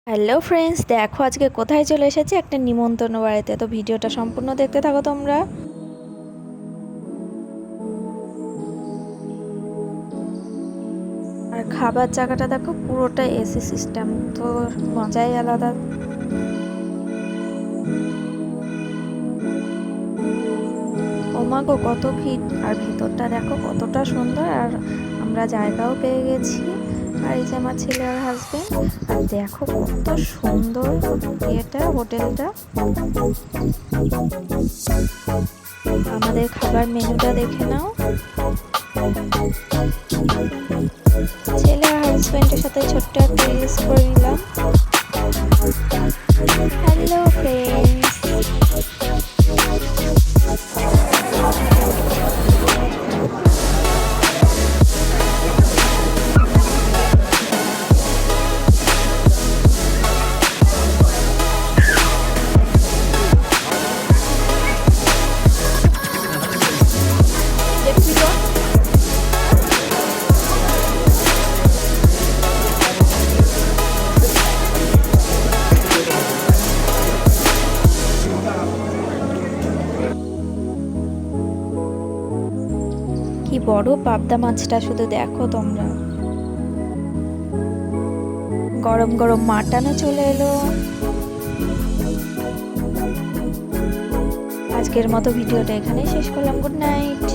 Hello friends, দেখো আজকে কোথায় চলে এসেছি, একটা নিমন্ত্রণ বাড়িতে। তো ভিডিওটা সম্পূর্ণ দেখতে থাকো তোমরা। আর খাবার জায়গাটা দেখো, পুরোটা এসি সিস্টেম, তো মজাই আলাদা। ওমাগো কত ভিড়, আর ভিতরটা দেখো কতটা সুন্দর। আর আমরা জায়গাও পেয়ে গেছি। আর এই যে আমার ছেলে আর হাজবেন্ড, আর দেখো কত সুন্দর এটা হোটেলটা। আমাদের খাবার মেনুটা দেখে নাও। ছেলে আর হাজবেন্ডের সাথে ছোট্ট একটা রিলস করে নিলাম। হ্যালো ফ্রেন্ডস, কি বড় পাবদা মাছটা, শুধু দেখো তোমরা। গরম গরম মাটনও চলে এলো। আজকের মতো ভিডিওটা এখানেই শেষ করলাম। Good night.